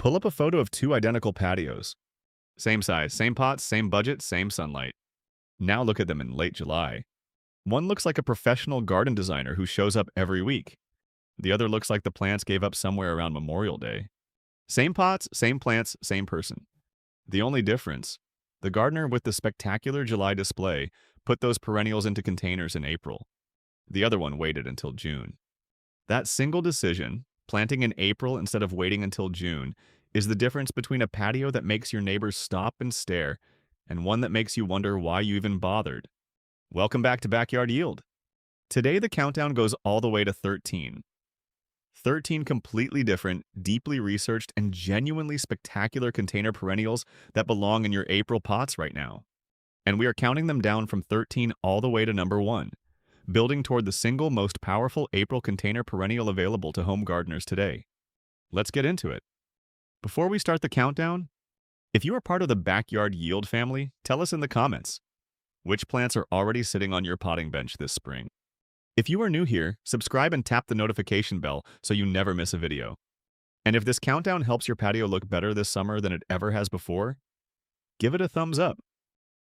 Pull up a photo of two identical patios. Same size, same pots, same budget, same sunlight. Now look at them in late July. One looks like a professional garden designer who shows up every week. The other looks like the plants gave up somewhere around Memorial Day. Same pots, same plants, same person. The only difference, the gardener with the spectacular July display put those perennials into containers in April. The other one waited until June. That single decision, planting in April instead of waiting until June, is the difference between a patio that makes your neighbors stop and stare and one that makes you wonder why you even bothered. Welcome back to Backyard Yield. Today the countdown goes all the way to 13. 13 completely different, deeply researched, and genuinely spectacular container perennials that belong in your April pots right now. And we are counting them down from 13 all the way to number 1, building toward the single most powerful April container perennial available to home gardeners today. Let's get into it. Before we start the countdown, if you are part of the Backyard Yield family, tell us in the comments which plants are already sitting on your potting bench this spring. If you are new here, subscribe and tap the notification bell so you never miss a video. And if this countdown helps your patio look better this summer than it ever has before, give it a thumbs up.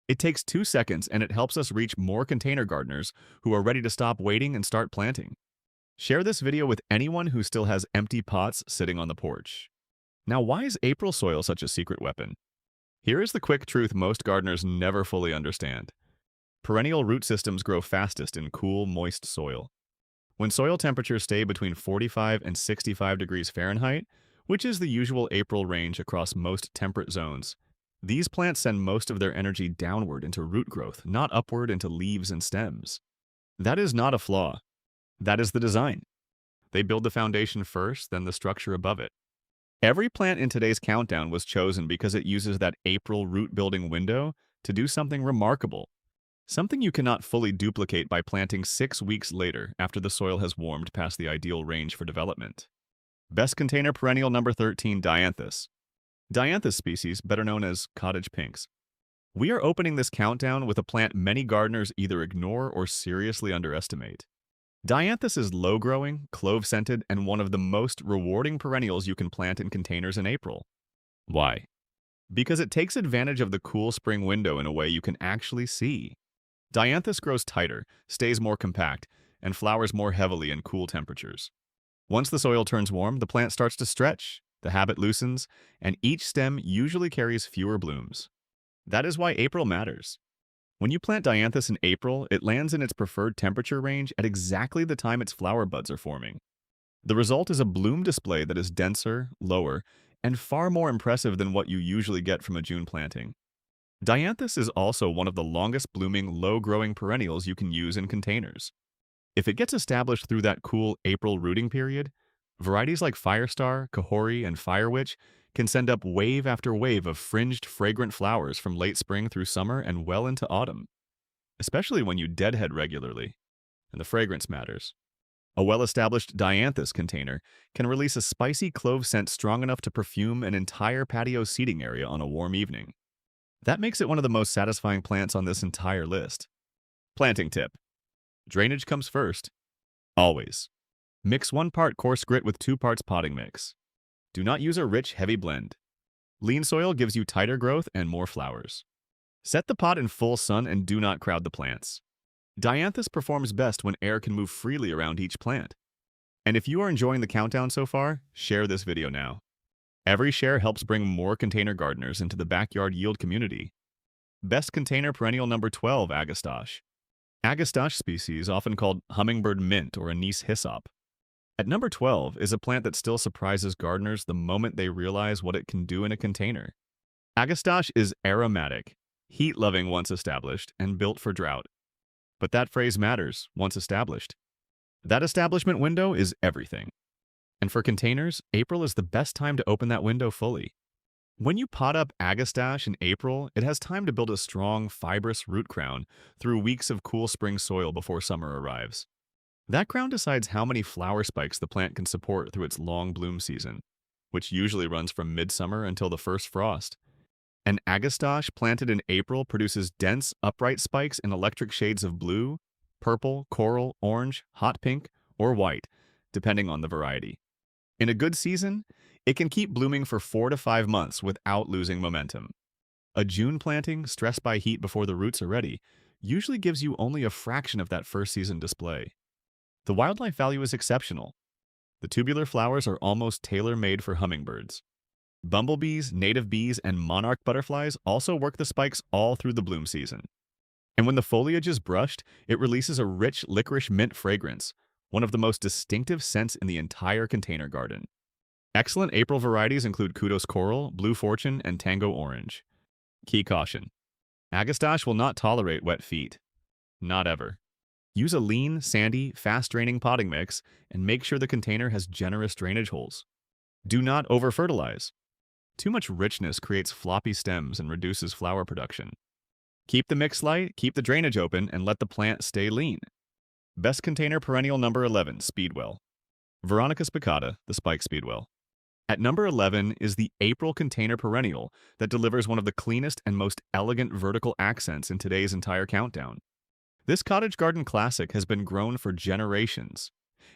It takes 2 seconds and it helps us reach more container gardeners who are ready to stop waiting and start planting. Share this video with anyone who still has empty pots sitting on the porch. Now, why is April soil such a secret weapon? Here is the quick truth most gardeners never fully understand. Perennial root systems grow fastest in cool, moist soil. When soil temperatures stay between 45 and 65 degrees Fahrenheit, which is the usual April range across most temperate zones, these plants send most of their energy downward into root growth, not upward into leaves and stems. That is not a flaw. That is the design. They build the foundation first, then the structure above it. Every plant in today's countdown was chosen because it uses that April root-building window to do something remarkable. Something you cannot fully duplicate by planting 6 weeks later after the soil has warmed past the ideal range for development. Best container perennial number 13, Dianthus. Dianthus species, better known as cottage pinks. We are opening this countdown with a plant many gardeners either ignore or seriously underestimate. Dianthus is low-growing, clove-scented, and one of the most rewarding perennials you can plant in containers in April. Why? Because it takes advantage of the cool spring window in a way you can actually see. Dianthus grows tighter, stays more compact, and flowers more heavily in cool temperatures. Once the soil turns warm, the plant starts to stretch, the habit loosens, and each stem usually carries fewer blooms. That is why April matters. When you plant Dianthus in April, it lands in its preferred temperature range at exactly the time its flower buds are forming. The result is a bloom display that is denser, lower, and far more impressive than what you usually get from a June planting. Dianthus is also one of the longest blooming, low-growing perennials you can use in containers. If it gets established through that cool April rooting period, varieties like Firestar, Kahori, and Firewitch can send up wave after wave of fringed, fragrant flowers from late spring through summer and well into autumn, especially when you deadhead regularly, and the fragrance matters. A well-established Dianthus container can release a spicy clove scent strong enough to perfume an entire patio seating area on a warm evening. That makes it one of the most satisfying plants on this entire list. Planting tip. Drainage comes first. Always. Mix 1 part coarse grit with 2 parts potting mix. Do not use a rich, heavy blend. Lean soil gives you tighter growth and more flowers. Set the pot in full sun and do not crowd the plants. Dianthus performs best when air can move freely around each plant. And if you are enjoying the countdown so far, share this video now. Every share helps bring more container gardeners into the Backyard Yield community. Best container perennial number 12, Agastache. Agastache species, often called hummingbird mint or anise hyssop. At number 12 is a plant that still surprises gardeners the moment they realize what it can do in a container. Agastache is aromatic, heat-loving once established, and built for drought. But that phrase matters once established. That establishment window is everything. And for containers, April is the best time to open that window fully. When you pot up Agastache in April, it has time to build a strong, fibrous root crown through weeks of cool spring soil before summer arrives. That crown decides how many flower spikes the plant can support through its long bloom season, which usually runs from midsummer until the first frost. An Agastache planted in April produces dense, upright spikes in electric shades of blue, purple, coral, orange, hot pink, or white, depending on the variety. In a good season, It can keep blooming for 4 to 5 months without losing momentum. A June planting, stressed by heat before the roots are ready, usually gives you only a fraction of that first season display. The wildlife value is exceptional. The tubular flowers are almost tailor-made for hummingbirds. Bumblebees, native bees, and monarch butterflies also work the spikes all through the bloom season. And when the foliage is brushed, it releases a rich licorice mint fragrance, one of the most distinctive scents in the entire container garden. Excellent April varieties include Kudos Coral, Blue Fortune, and Tango Orange. Key caution: Agastache will not tolerate wet feet. Not ever. Use a lean, sandy, fast-draining potting mix and make sure the container has generous drainage holes. Do not over-fertilize. Too much richness creates floppy stems and reduces flower production. Keep the mix light, keep the drainage open, and let the plant stay lean. Best container perennial number 11, Speedwell. Veronica spicata, the spike speedwell. At number 11 is the April container perennial that delivers one of the cleanest and most elegant vertical accents in today's entire countdown. This cottage garden classic has been grown for generations,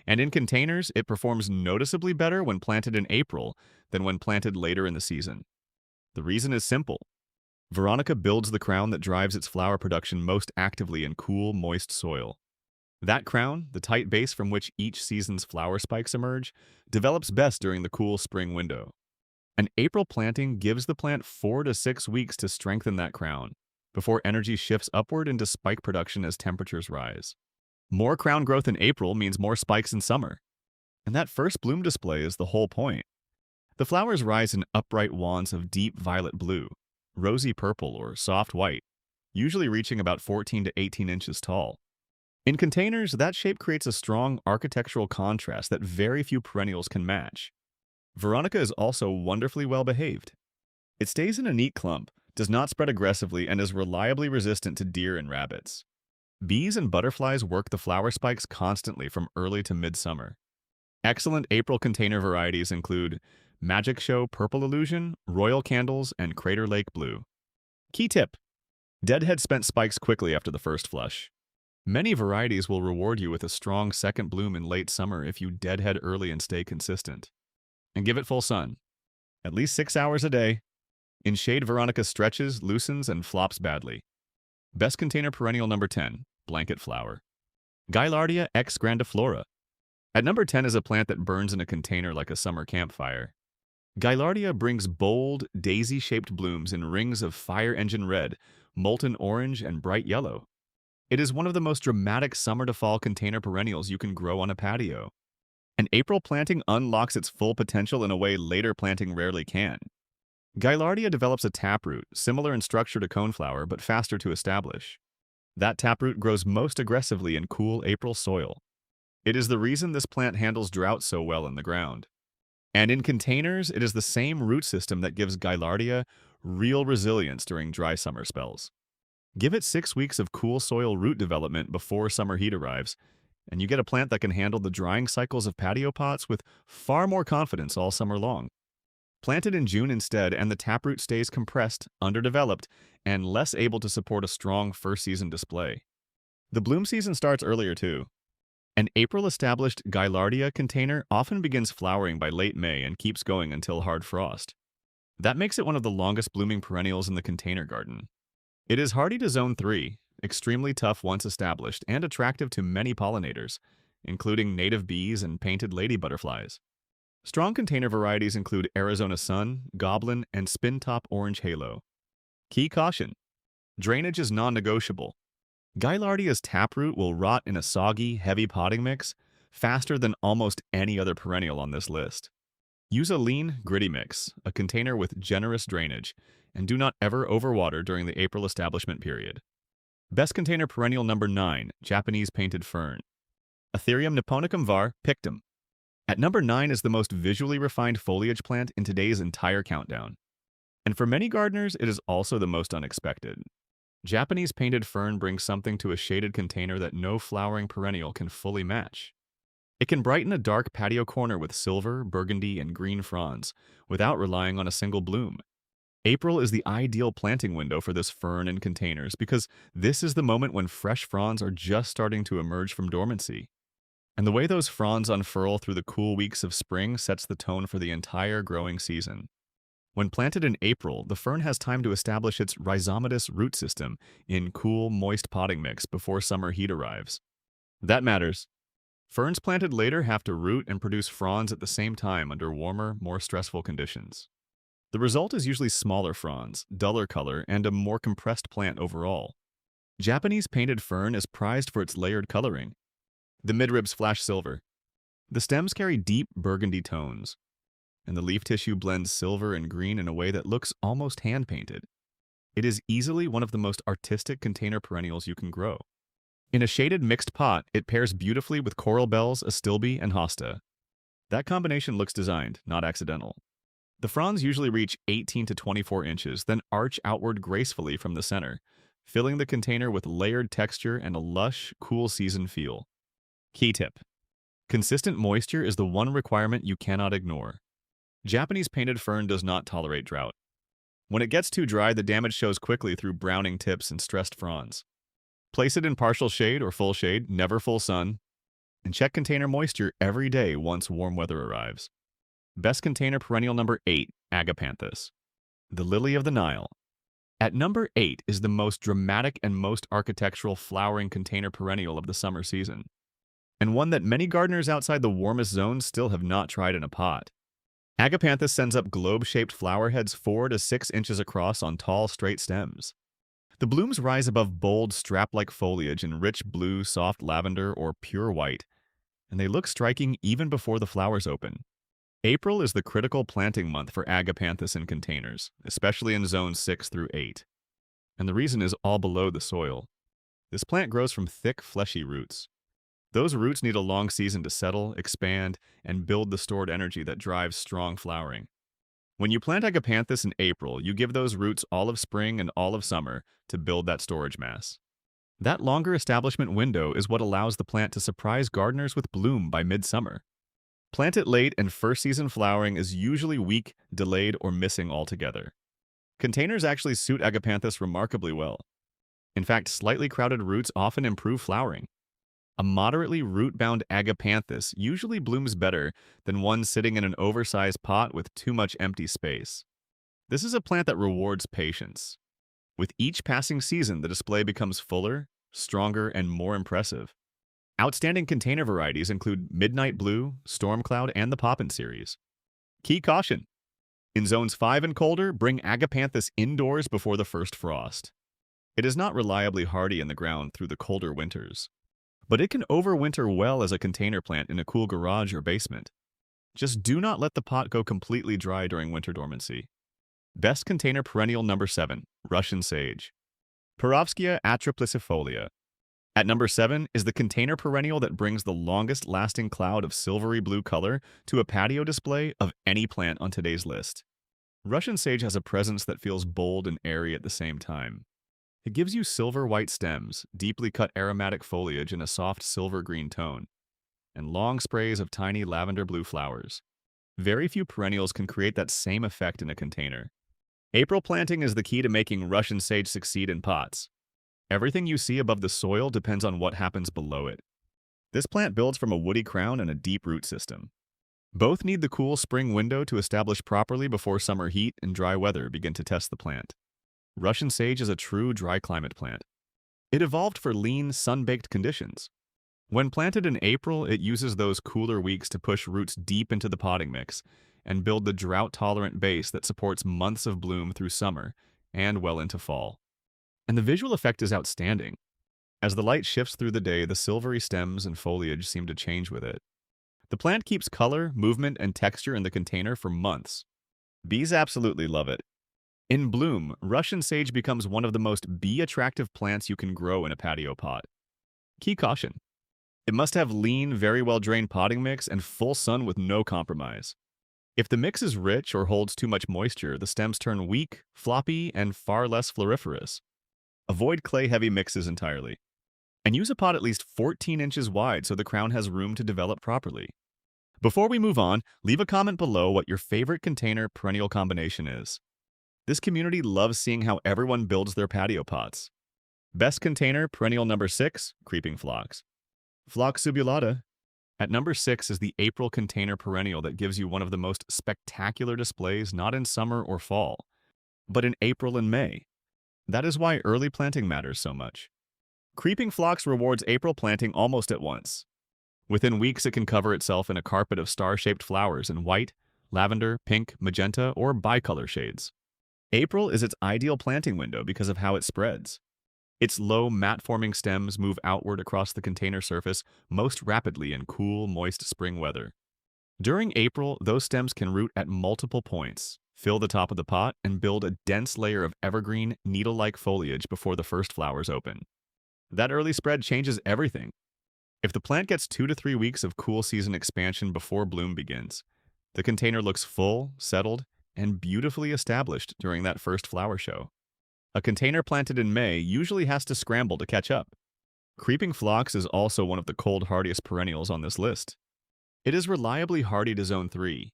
and in containers it performs noticeably better when planted in April than when planted later in the season. The reason is simple. Veronica builds the crown that drives its flower production most actively in cool, moist soil. That crown, the tight base from which each season's flower spikes emerge, develops best during the cool spring window. An April planting gives the plant 4 to 6 weeks to strengthen that crown, before energy shifts upward into spike production as temperatures rise. More crown growth in April means more spikes in summer. And that first bloom display is the whole point. The flowers rise in upright wands of deep violet blue, rosy purple, or soft white, usually reaching about 14 to 18 inches tall. In containers, that shape creates a strong architectural contrast that very few perennials can match. Veronica is also wonderfully well behaved. It stays in a neat clump, does not spread aggressively, and is reliably resistant to deer and rabbits. Bees and butterflies work the flower spikes constantly from early to midsummer. Excellent April container varieties include Magic Show Purple Illusion, Royal Candles, and Crater Lake Blue. Key tip: deadhead spent spikes quickly after the first flush. Many varieties will reward you with a strong second bloom in late summer if you deadhead early and stay consistent. And give it full sun. At least 6 hours a day. In shade, Veronica stretches, loosens, and flops badly. Best container perennial number 10, Blanket Flower. Gaillardia X grandiflora. At number 10 is a plant that burns in a container like a summer campfire. Gaillardia brings bold, daisy-shaped blooms in rings of fire engine red, molten orange, and bright yellow. It is one of the most dramatic summer to fall container perennials you can grow on a patio. An April planting unlocks its full potential in a way later planting rarely can. Gaillardia develops a taproot, similar in structure to coneflower but faster to establish. That taproot grows most aggressively in cool April soil. It is the reason this plant handles drought so well in the ground. And in containers, it is the same root system that gives Gaillardia real resilience during dry summer spells. Give it 6 weeks of cool soil root development before summer heat arrives, and you get a plant that can handle the drying cycles of patio pots with far more confidence all summer long. Plant it in June instead, and the taproot stays compressed, underdeveloped, and less able to support a strong first-season display. The bloom season starts earlier too. An April-established Gaillardia container often begins flowering by late May and keeps going until hard frost. That makes it one of the longest blooming perennials in the container garden. It is hardy to zone 3, extremely tough once established, and attractive to many pollinators, including native bees and painted lady butterflies. Strong container varieties include Arizona Sun, Goblin, and Spin-Top Orange Halo. Key caution: drainage is non-negotiable. Gaillardia's taproot will rot in a soggy, heavy potting mix faster than almost any other perennial on this list. Use a lean, gritty mix, a container with generous drainage, and do not ever overwater during the April establishment period. Best container perennial number 9, Japanese painted fern. Atherium nipponicum var. Pictum. At number 9 is the most visually refined foliage plant in today's entire countdown. And for many gardeners, it is also the most unexpected. Japanese painted fern brings something to a shaded container that no flowering perennial can fully match. It can brighten a dark patio corner with silver, burgundy, and green fronds without relying on a single bloom. April is the ideal planting window for this fern in containers because this is the moment when fresh fronds are just starting to emerge from dormancy. And the way those fronds unfurl through the cool weeks of spring sets the tone for the entire growing season. When planted in April, the fern has time to establish its rhizomatous root system in cool, moist potting mix before summer heat arrives. That matters. Ferns planted later have to root and produce fronds at the same time under warmer, more stressful conditions. The result is usually smaller fronds, duller color, and a more compressed plant overall. Japanese painted fern is prized for its layered coloring. The midribs flash silver. The stems carry deep burgundy tones, and the leaf tissue blends silver and green in a way that looks almost hand-painted. It is easily one of the most artistic container perennials you can grow. In a shaded mixed pot, it pairs beautifully with coral bells, astilbe, and hosta. That combination looks designed, not accidental. The fronds usually reach 18 to 24 inches, then arch outward gracefully from the center, filling the container with layered texture and a lush, cool season feel. Key tip: consistent moisture is the one requirement you cannot ignore. Japanese painted fern does not tolerate drought. When it gets too dry, the damage shows quickly through browning tips and stressed fronds. Place it in partial shade or full shade, never full sun, and check container moisture every day once warm weather arrives. Best container perennial number 8, Agapanthus, the lily of the Nile. At number 8 is the most dramatic and most architectural flowering container perennial of the summer season, and one that many gardeners outside the warmest zones still have not tried in a pot. Agapanthus sends up globe-shaped flower heads 4 to 6 inches across on tall, straight stems. The blooms rise above bold, strap-like foliage in rich blue, soft lavender, or pure white, and they look striking even before the flowers open. April is the critical planting month for Agapanthus in containers, especially in zones 6 through 8. And the reason is all below the soil. This plant grows from thick, fleshy roots. Those roots need a long season to settle, expand, and build the stored energy that drives strong flowering. When you plant Agapanthus in April, you give those roots all of spring and all of summer to build that storage mass. That longer establishment window is what allows the plant to surprise gardeners with bloom by midsummer. Plant it late and first season flowering is usually weak, delayed, or missing altogether. Containers actually suit Agapanthus remarkably well. In fact, slightly crowded roots often improve flowering. A moderately root-bound Agapanthus usually blooms better than one sitting in an oversized pot with too much empty space. This is a plant that rewards patience. With each passing season, the display becomes fuller, stronger, and more impressive. Outstanding container varieties include Midnight Blue, Stormcloud, and the Poppin series. Key caution: in zones 5 and colder, bring Agapanthus indoors before the first frost. It is not reliably hardy in the ground through the colder winters, but it can overwinter well as a container plant in a cool garage or basement. Just do not let the pot go completely dry during winter dormancy. Best container perennial number 7, Russian Sage. Perovskia atroplicifolia. At number 7 is the container perennial that brings the longest lasting cloud of silvery blue color to a patio display of any plant on today's list. Russian sage has a presence that feels bold and airy at the same time. It gives you silver white stems, deeply cut aromatic foliage in a soft silver-green tone, and long sprays of tiny lavender blue flowers. Very few perennials can create that same effect in a container. April planting is the key to making Russian sage succeed in pots. Everything you see above the soil depends on what happens below it. This plant builds from a woody crown and a deep root system. Both need the cool spring window to establish properly before summer heat and dry weather begin to test the plant. Russian sage is a true dry climate plant. It evolved for lean, sun-baked conditions. When planted in April, it uses those cooler weeks to push roots deep into the potting mix and build the drought-tolerant base that supports months of bloom through summer and well into fall. And the visual effect is outstanding. As the light shifts through the day, the silvery stems and foliage seem to change with it. The plant keeps color, movement, and texture in the container for months. Bees absolutely love it. In bloom, Russian sage becomes one of the most bee-attractive plants you can grow in a patio pot. Key caution: it must have lean, very well-drained potting mix and full sun with no compromise. If the mix is rich or holds too much moisture, the stems turn weak, floppy, and far less floriferous. Avoid clay-heavy mixes entirely. And use a pot at least 14 inches wide so the crown has room to develop properly. Before we move on, leave a comment below what your favorite container perennial combination is. This community loves seeing how everyone builds their patio pots. Best container perennial number 6, Creeping Phlox. Phlox subulata. At number 6 is the April container perennial that gives you one of the most spectacular displays not in summer or fall, but in April and May. That is why early planting matters so much. Creeping phlox rewards April planting almost at once. Within weeks, it can cover itself in a carpet of star-shaped flowers in white, lavender, pink, magenta, or bicolor shades. April is its ideal planting window because of how it spreads. Its low, mat-forming stems move outward across the container surface most rapidly in cool, moist spring weather. During April, those stems can root at multiple points, fill the top of the pot, and build a dense layer of evergreen, needle-like foliage before the first flowers open. That early spread changes everything. If the plant gets 2 to 3 weeks of cool season expansion before bloom begins, the container looks full, settled, and beautifully established during that first flower show. A container planted in May usually has to scramble to catch up. Creeping phlox is also one of the cold hardiest perennials on this list. It is reliably hardy to zone 3,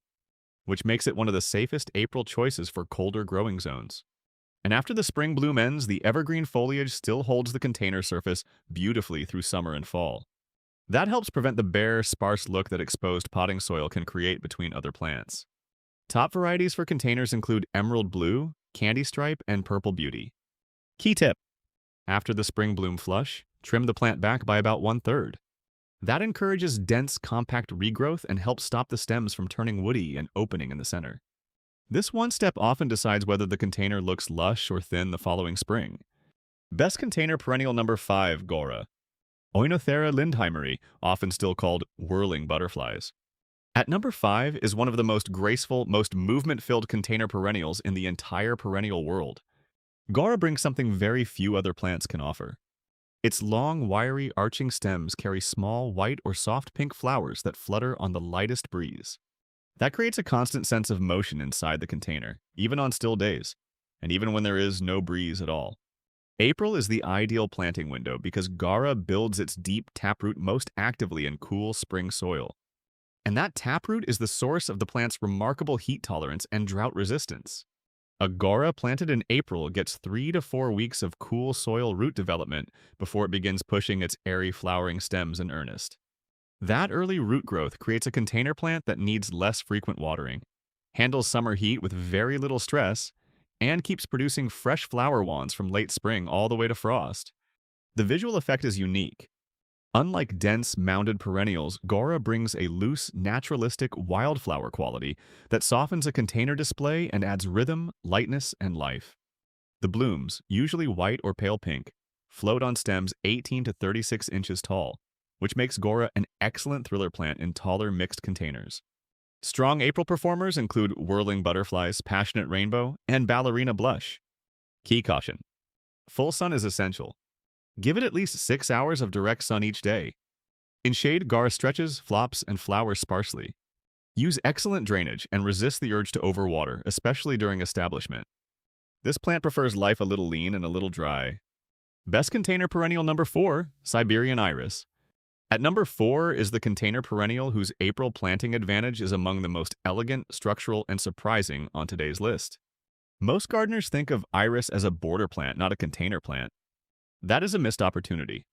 which makes it one of the safest April choices for colder growing zones. And after the spring bloom ends, the evergreen foliage still holds the container surface beautifully through summer and fall. That helps prevent the bare, sparse look that exposed potting soil can create between other plants. Top varieties for containers include emerald blue, candy stripe, and purple beauty. Key tip: after the spring bloom flush, trim the plant back by about 1/3. That encourages dense, compact regrowth and helps stop the stems from turning woody and opening in the center. This one step often decides whether the container looks lush or thin the following spring. Best container perennial number 5, Gaura. Oenothera lindheimeri, often still called whirling butterflies. At number 5 is one of the most graceful, most movement-filled container perennials in the entire perennial world. Gaura brings something very few other plants can offer. Its long, wiry, arching stems carry small, white or soft pink flowers that flutter on the lightest breeze. That creates a constant sense of motion inside the container, even on still days, and even when there is no breeze at all. April is the ideal planting window because Gaura builds its deep taproot most actively in cool spring soil. And that taproot is the source of the plant's remarkable heat tolerance and drought resistance. A Gaura planted in April gets 3 to 4 weeks of cool soil root development before it begins pushing its airy flowering stems in earnest. That early root growth creates a container plant that needs less frequent watering, handles summer heat with very little stress, and keeps producing fresh flower wands from late spring all the way to frost. The visual effect is unique. Unlike dense, mounded perennials, Gaura brings a loose, naturalistic wildflower quality that softens a container display and adds rhythm, lightness, and life. The blooms, usually white or pale pink, float on stems 18 to 36 inches tall, which makes Gaura an excellent thriller plant in taller mixed containers. Strong April performers include whirling butterflies, passionate rainbow, and ballerina blush. Key caution: full sun is essential. Give it at least 6 hours of direct sun each day. In shade, Gaura stretches, flops, and flowers sparsely. Use excellent drainage and resist the urge to overwater, especially during establishment. This plant prefers life a little lean and a little dry. Best container perennial number 4, Siberian iris. At number 4 is the container perennial whose April planting advantage is among the most elegant, structural, and surprising on today's list. Most gardeners think of iris as a border plant, not a container plant. That is a missed opportunity.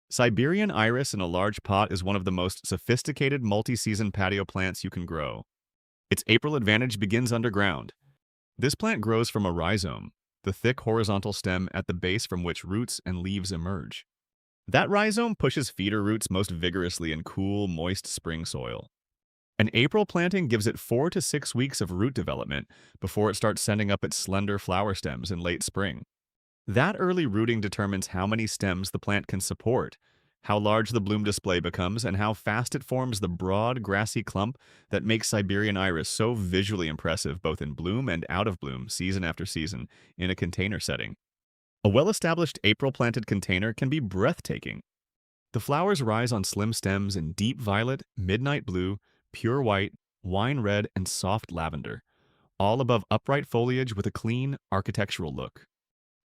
Siberian iris in a large pot is one of the most sophisticated multi-season patio plants you can grow. Its April advantage begins underground. This plant grows from a rhizome, the thick horizontal stem at the base from which roots and leaves emerge. That rhizome pushes feeder roots most vigorously in cool, moist spring soil. An April planting gives it 4 to 6 weeks of root development before it starts sending up its slender flower stems in late spring. That early rooting determines how many stems the plant can support, how large the bloom display becomes, and how fast it forms the broad, grassy clump that makes Siberian iris so visually impressive both in bloom and out of bloom, season after season, in a container setting. A well-established April-planted container can be breathtaking. The flowers rise on slim stems in deep violet, midnight blue, pure white, wine red, and soft lavender, all above upright foliage with a clean, architectural look.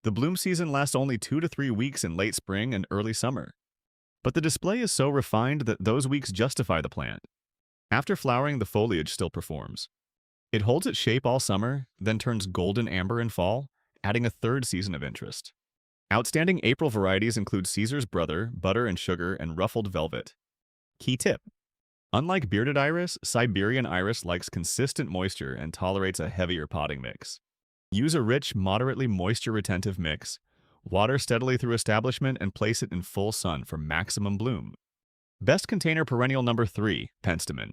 The bloom season lasts only 2 to 3 weeks in late spring and early summer. But the display is so refined that those weeks justify the plant. After flowering, the foliage still performs. It holds its shape all summer, then turns golden amber in fall, adding a third season of interest. Outstanding April varieties include Caesar's Brother, Butter and Sugar, and Ruffled Velvet. Key tip: Unlike bearded iris, Siberian iris likes consistent moisture and tolerates a heavier potting mix. Use a rich, moderately moisture-retentive mix. Water steadily through establishment and place it in full sun for maximum bloom. Best container perennial number 3, Penstemon.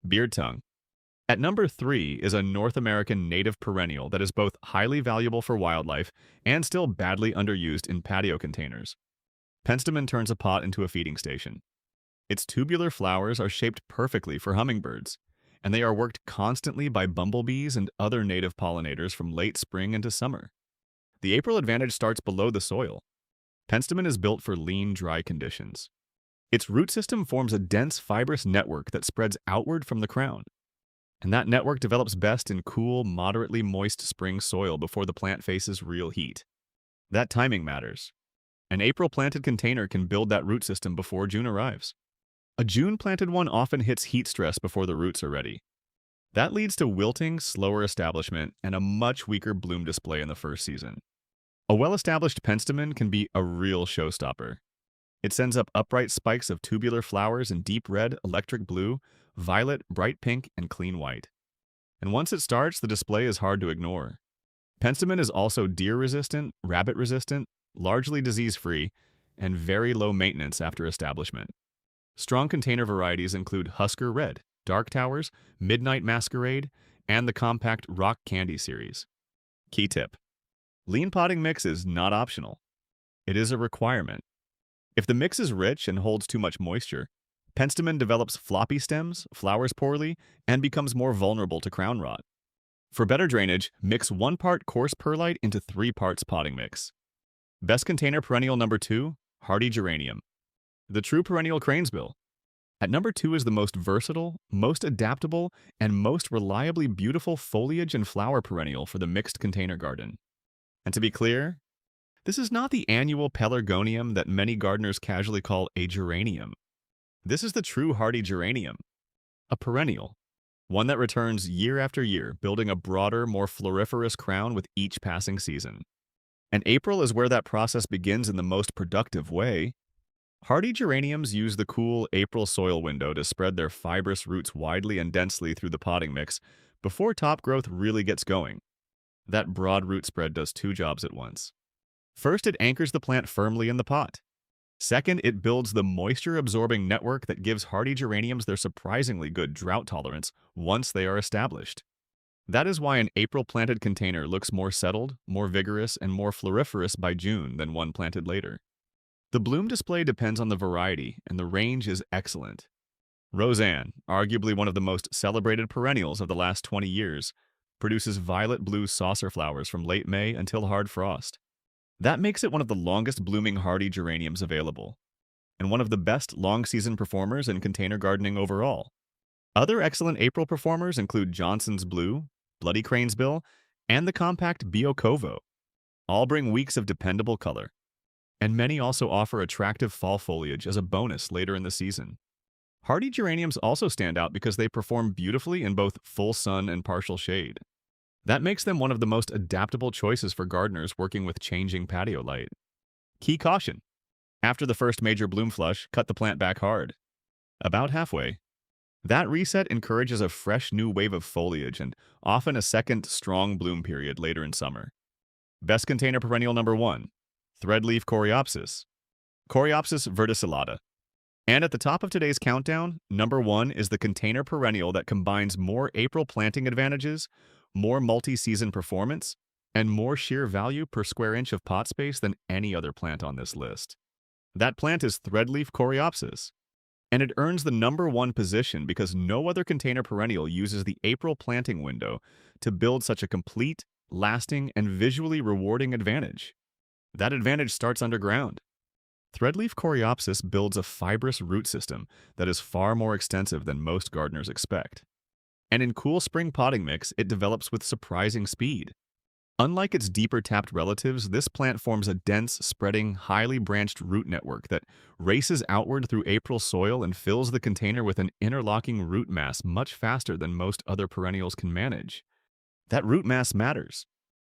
Beard tongue. At number 3 is a North American native perennial that is both highly valuable for wildlife and still badly underused in patio containers. Penstemon turns a pot into a feeding station. Its tubular flowers are shaped perfectly for hummingbirds, and they are worked constantly by bumblebees and other native pollinators from late spring into summer. The April advantage starts below the soil. Penstemon is built for lean, dry conditions. Its root system forms a dense, fibrous network that spreads outward from the crown. And that network develops best in cool, moderately moist spring soil before the plant faces real heat. That timing matters. An April-planted container can build that root system before June arrives. A June-planted one often hits heat stress before the roots are ready. That leads to wilting, slower establishment, and a much weaker bloom display in the first season. A well-established penstemon can be a real showstopper. It sends up upright spikes of tubular flowers in deep red, electric blue, violet, bright pink, and clean white. And once it starts, the display is hard to ignore. Penstemon is also deer-resistant, rabbit-resistant, largely disease-free, and very low maintenance after establishment. Strong container varieties include Husker Red, Dark Towers, Midnight Masquerade, and the compact Rock Candy series. Key tip: lean potting mix is not optional. It is a requirement. If the mix is rich and holds too much moisture, penstemon develops floppy stems, flowers poorly, and becomes more vulnerable to crown rot. For better drainage, mix 1 part coarse perlite into 3 parts potting mix. Best container perennial number 2, hardy geranium. The true perennial cranesbill. At number 2 is the most versatile, most adaptable, and most reliably beautiful foliage and flower perennial for the mixed container garden. And to be clear, this is not the annual pelargonium that many gardeners casually call a geranium. This is the true hardy geranium, a perennial, one that returns year after year, building a broader, more floriferous crown with each passing season. And April is where that process begins in the most productive way. Hardy geraniums use the cool April soil window to spread their fibrous roots widely and densely through the potting mix before top growth really gets going. That broad root spread does 2 jobs at once. First, it anchors the plant firmly in the pot. Second, it builds the moisture-absorbing network that gives hardy geraniums their surprisingly good drought tolerance once they are established. That is why an April-planted container looks more settled, more vigorous, and more floriferous by June than one planted later. The bloom display depends on the variety, and the range is excellent. Roseanne, arguably one of the most celebrated perennials of the last 20 years, produces violet-blue saucer flowers from late May until hard frost. That makes it one of the longest-blooming hardy geraniums available, and one of the best long-season performers in container gardening overall. Other excellent April performers include Johnson's Blue, Bloody Cranesbill, and the compact Biocovo. All bring weeks of dependable color, and many also offer attractive fall foliage as a bonus later in the season. Hardy geraniums also stand out because they perform beautifully in both full sun and partial shade. That makes them one of the most adaptable choices for gardeners working with changing patio light. Key caution: after the first major bloom flush, cut the plant back hard. About halfway. That reset encourages a fresh new wave of foliage and often a second strong bloom period later in summer. Best container perennial number 1, threadleaf coreopsis. Coreopsis verticillata. And at the top of today's countdown, number 1 is the container perennial that combines more April planting advantages, more multi-season performance, and more sheer value per square inch of pot space than any other plant on this list. That plant is threadleaf coreopsis, and it earns the number 1 position because no other container perennial uses the April planting window to build such a complete, lasting, and visually rewarding advantage. That advantage starts underground. Threadleaf coreopsis builds a fibrous root system that is far more extensive than most gardeners expect. And in cool spring potting mix, it develops with surprising speed. Unlike its deeper tapped relatives, this plant forms a dense, spreading, highly branched root network that races outward through April soil and fills the container with an interlocking root mass much faster than most other perennials can manage. That root mass matters.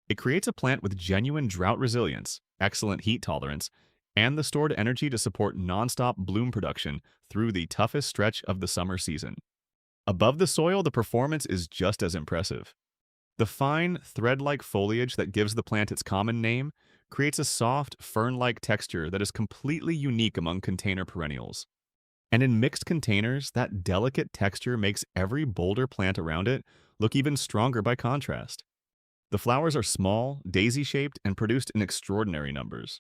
It creates a plant with genuine drought resilience, excellent heat tolerance, and the stored energy to support nonstop bloom production through the toughest stretch of the summer season. Above the soil, the performance is just as impressive. The fine, thread-like foliage that gives the plant its common name creates a soft, fern-like texture that is completely unique among container perennials. And in mixed containers, that delicate texture makes every bolder plant around it look even stronger by contrast. The flowers are small, daisy-shaped, and produced in extraordinary numbers.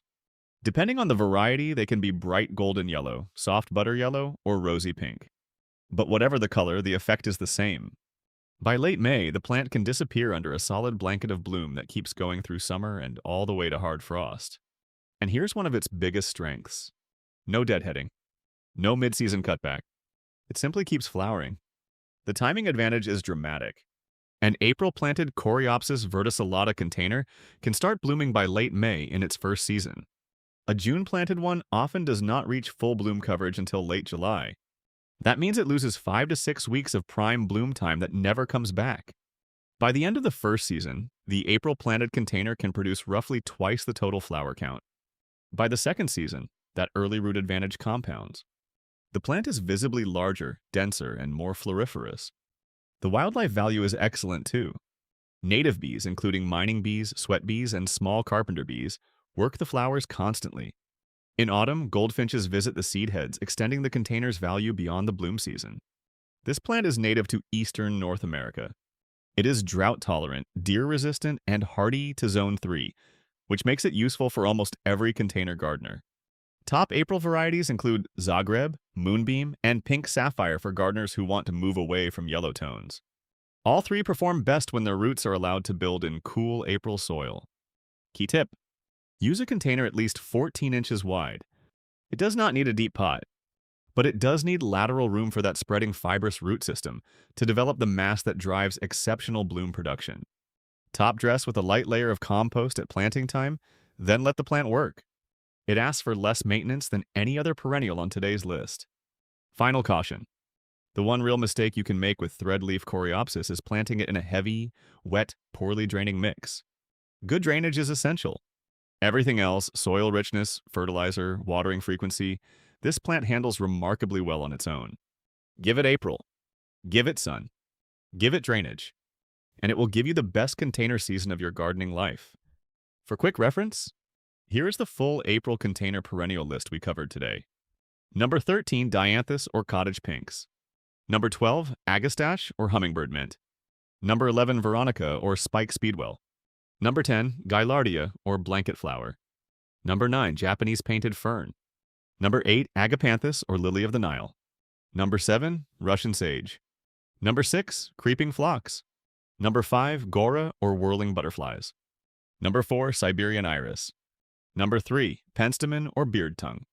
Depending on the variety, they can be bright golden yellow, soft butter yellow, or rosy pink. But whatever the color, the effect is the same. By late May, the plant can disappear under a solid blanket of bloom that keeps going through summer and all the way to hard frost. And here's one of its biggest strengths. No deadheading. No mid-season cutback. It simply keeps flowering. The timing advantage is dramatic. An April-planted coreopsis verticillata container can start blooming by late May in its first season. A June-planted one often does not reach full bloom coverage until late July. That means it loses 5 to 6 weeks of prime bloom time that never comes back. By the end of the first season, the April-planted container can produce roughly twice the total flower count. By the second season, that early root advantage compounds. The plant is visibly larger, denser, and more floriferous. The wildlife value is excellent too. Native bees, including mining bees, sweat bees, and small carpenter bees, work the flowers constantly. In autumn, goldfinches visit the seed heads, extending the container's value beyond the bloom season. This plant is native to eastern North America. It is drought-tolerant, deer-resistant, and hardy to Zone 3, which makes it useful for almost every container gardener. Top April varieties include Zagreb, Moonbeam, and Pink Sapphire for gardeners who want to move away from yellow tones. All three perform best when their roots are allowed to build in cool April soil. Key tip: use a container at least 14 inches wide. It does not need a deep pot, but it does need lateral room for that spreading fibrous root system to develop the mass that drives exceptional bloom production. Top dress with a light layer of compost at planting time, then let the plant work. It asks for less maintenance than any other perennial on today's list. Final caution: the one real mistake you can make with threadleaf coreopsis is planting it in a heavy, wet, poorly draining mix. Good drainage is essential. Everything else, soil richness, fertilizer, watering frequency, this plant handles remarkably well on its own. Give it April. Give it sun. Give it drainage. And it will give you the best container season of your gardening life. For quick reference, here is the full April container perennial list we covered today. Number 13, Dianthus or cottage pinks. Number 12, Agastache or hummingbird mint. Number 11, Veronica or spike speedwell. Number 10, Gaillardia or blanket flower. Number 9, Japanese painted fern. Number 8, Agapanthus or lily of the Nile. Number 7, Russian sage. Number 6, creeping phlox. Number 5, Gaura or whirling butterflies. Number 4, Siberian iris. Number 3, Penstemon or beard tongue.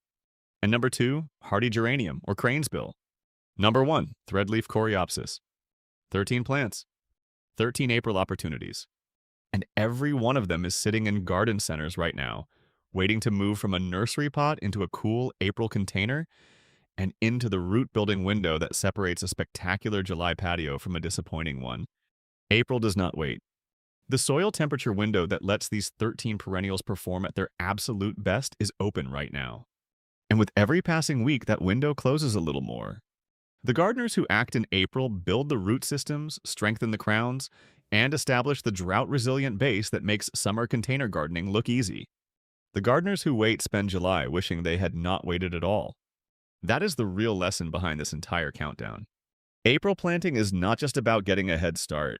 And number 2, hardy geranium or cranesbill. Number 1, threadleaf coreopsis. 13 plants. 13 April opportunities. And every one of them is sitting in garden centers right now, waiting to move from a nursery pot into a cool April container and into the root-building window that separates a spectacular July patio from a disappointing one. April does not wait. The soil temperature window that lets these 13 perennials perform at their absolute best is open right now. And with every passing week, that window closes a little more. The gardeners who act in April build the root systems, strengthen the crowns, and establish the drought-resilient base that makes summer container gardening look easy. The gardeners who wait spend July wishing they had not waited at all. That is the real lesson behind this entire countdown. April planting is not just about getting a head start.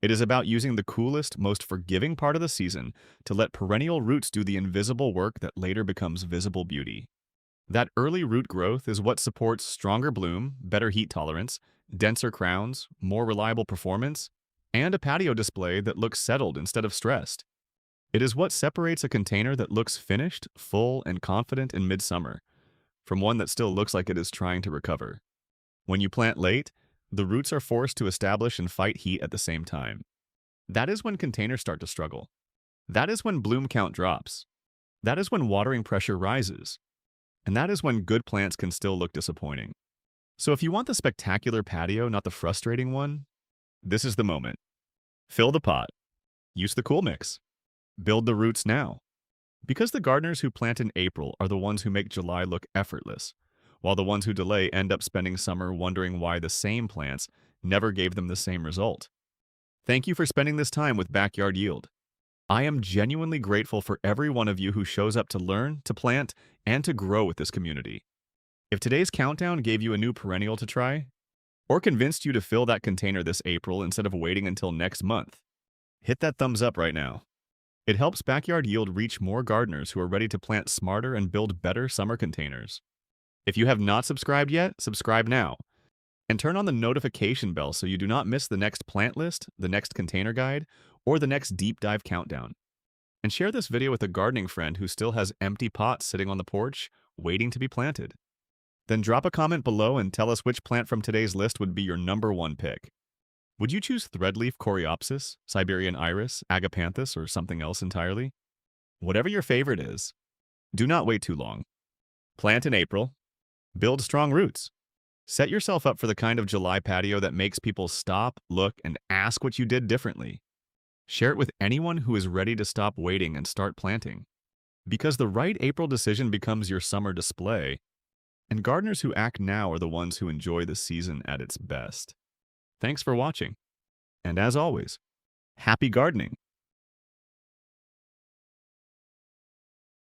It is about using the coolest, most forgiving part of the season to let perennial roots do the invisible work that later becomes visible beauty. That early root growth is what supports stronger bloom, better heat tolerance, denser crowns, more reliable performance, and a patio display that looks settled instead of stressed. It is what separates a container that looks finished, full, and confident in midsummer from one that still looks like it is trying to recover. When you plant late, the roots are forced to establish and fight heat at the same time. That is when containers start to struggle. That is when bloom count drops. That is when watering pressure rises. And that is when good plants can still look disappointing. So if you want the spectacular patio, not the frustrating one, this is the moment. Fill the pot. Use the cool mix. Build the roots now. Because the gardeners who plant in April are the ones who make July look effortless, while the ones who delay end up spending summer wondering why the same plants never gave them the same result. Thank you for spending this time with Backyard Yield. I am genuinely grateful for every one of you who shows up to learn, to plant, and to grow with this community. If today's countdown gave you a new perennial to try, or convinced you to fill that container this April instead of waiting until next month, hit that thumbs up right now. It helps Backyard Yield reach more gardeners who are ready to plant smarter and build better summer containers. If you have not subscribed yet, subscribe now. And turn on the notification bell so you do not miss the next plant list, the next container guide, or the next deep dive countdown. And share this video with a gardening friend who still has empty pots sitting on the porch, waiting to be planted. Then drop a comment below and tell us which plant from today's list would be your #1 pick. Would you choose threadleaf coreopsis, Siberian iris, Agapanthus, or something else entirely? Whatever your favorite is, do not wait too long. Plant in April. Build strong roots. Set yourself up for the kind of July patio that makes people stop, look, and ask what you did differently. Share it with anyone who is ready to stop waiting and start planting. Because the right April decision becomes your summer display, and gardeners who act now are the ones who enjoy the season at its best. Thanks for watching. And as always, happy gardening!